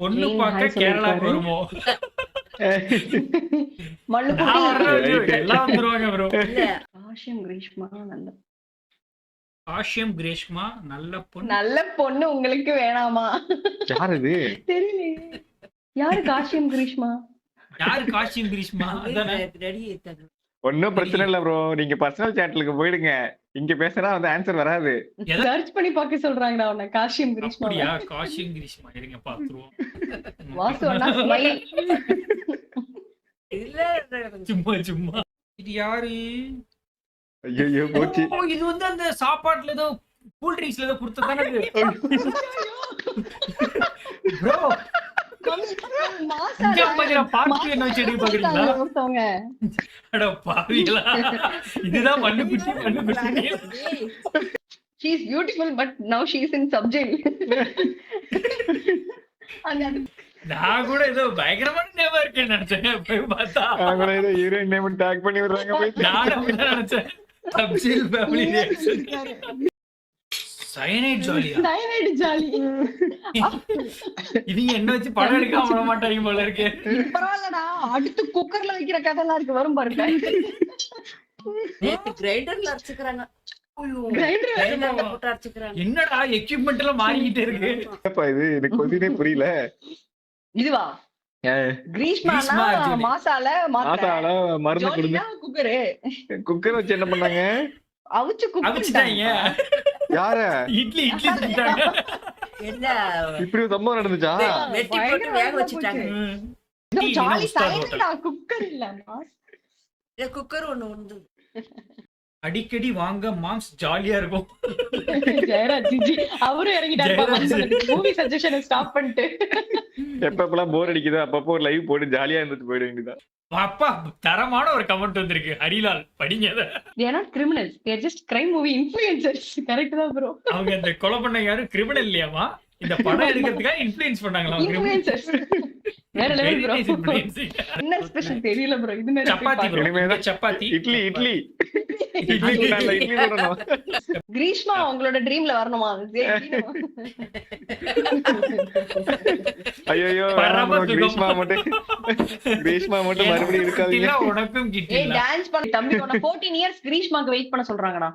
பொண்ணு ஜெயின் பார்க்க ஹாய் கேரளாக்கு சொல்லிருக்காரு. வருமோ? மல்லு நான் குட்டி வர்றேன் bro. Right. எல்லாம் வந்துருவாங்க bro. இல்ல காஷ்யம் கிரீஷ்மா நல்ல காஷ்யம் கிரேஷ்மா நல்ல பொண்ணு. நல்ல பொண்ணு உங்களுக்கு வேணாமா? யார் இது? தெரியலையே. யாரு காஷ்யம் கிரீஷ்மா? யாரு காஷ்யம் கிரீஷ்மா? அதானே? ரெடி இருக்காது. ஒன்னும் பிரச்சனை இல்ல ப்ரோ, நீங்க பர்சனல் சாட்லுக்கு போயிடுங்க. இங்க பேசினா வந்து ஆன்சர் வராது. எதை- சர்ச் பண்ணி பார்க்க சொல்றாங்கடா உன்னை காஷ்யம் கிரீஷ்மா. அப்படியா? காஷ்யம் கிரீஷ்மா இருங்க பாத்துருவோம். வாசு அண்ணா ஸ்மைல். இல்ல சும்மா சும்மா. இது யாரு? ஐயோ போச்சு. ஓ, இது வந்து அந்த சாப்பாட்டுல ஏதோ கூல் ட்ரிங்க்ஸ்ல ஏதோ கொடுத்ததானே இது? bro இங்க பாத்தீங்கன்னா பார்ட்டி என்ன வச்சு எடுக்க பாக்குறீங்களா? ஒருத்தவங்க அட பாவிகளா, இதுதான் மண்ணுக்குட்டி மண்ணுக்குட்டி. she is beautiful but now she is in sub jail. அங்க அது நான் கூட ஏதோ பயங்கரமான நேமா இருக்கேன்னு நினைச்சேன். போய் பார்த்தா நான் கூட ஏதோ ஹீரோயின் நேம் டாக் பண்ணி விடுறாங்க போய். நானும் அப்படிதான் நினைச்சேன். Subject family reaction. சயனைட் ஜாலியா? cyanide jolly. இவங்க என்ன வச்சு படம் எடுக்காம விட மாட்டாங்க போல இருக்கு. பரவாயில்லடா, அடுத்து குக்கர்ல வைக்கிற கதைலாம் இருக்கு, வரும் பாருங்க. நேத்து கிரைண்டர்ல அரைச்சுக்கிறாங்க. கிரைண்டர் கிரைண்டர்ல போட்டு அரைச்சுக்கிறாங்க. என்னடா எக்யூப்மெண்ட் எல்லாம் மாறிக்கிட்டே இருக்கு. என்னப்பா இது? எனக்கு கொஸ்டினே புரியல. இதுவா கிரீஷ்மா கிரீஷ்மா ஜோலி. மாசால மாசால மருந்து கொடுங்க. குக்கரு குக்கர் வச்சு என்ன பண்ணாங்க? அவிச்சு அவிச்சிட்டாங்க. யார? இட்லி இட்லி செஞ்சுட்டாங்க. என்ன இப்படி ஒரு சம்பவம் நடந்துச்சா? வெட்டி போட்டு வேக வச்சுட்டாங்க. Jolly Ustad hotel. சைலண்டா குக்கர் இல்ல இல்ல குக்கர் ஒண்ணு உண்டு. அடிக்கடி வாங்க மாம்ஸ் ஜாலியா இருக்கும். ஜெயராஜ் ஜி அவரும் இறங்கிட்டாரு. மூவி சஜஷன் ஸ்டாப் பண்ணிட்டு எப்பப்பெல்லாம் போர் அடிக்குதோ அப்பப்போ ஒரு லைவ் போட்டு ஜாலியா இருந்துட்டு போயிட வேண்டியதான். அப்பா தரமான ஒரு கமெண்ட் வந்திருக்கு. ஹரிலால் படிங்க அத. they are not criminals, they are just crime movie influencers. Correct தான் ப்ரோ. அவங்க இந்த கொலை பண்ண யாரும் கிரிமினல் இல்லையாமா? இந்த படம் எடுக்கிறதுக்காக இன்ஃப்ளூயன்ஸ் பண்ணாங்களா? influencers வேற லெவல் ப்ரோ. என்ன ஸ்பெஷல் தெரியல ப்ரோ. இது நேரா சப்பாத்தி bro. இனிமேதான் சப்பாத்தி இட்லி இட்லி இட்லி நான் இட்லி போடணும். கிரீஷ்மா உங்களோட ட்ரீம்ல வரணுமா? ஐயோ பரம சுகம். கிரீஷ்மா மட்டும் மறுபடியும் இருக்காதீங்க. இல்ல, உனக்கும் ஏய் கிட்டில. டான்ஸ் பண்ண தம்பி, உன 14 இயர்ஸ் கிரீஷ்மாக்கு வெயிட் பண்ண சொல்றாங்கடா.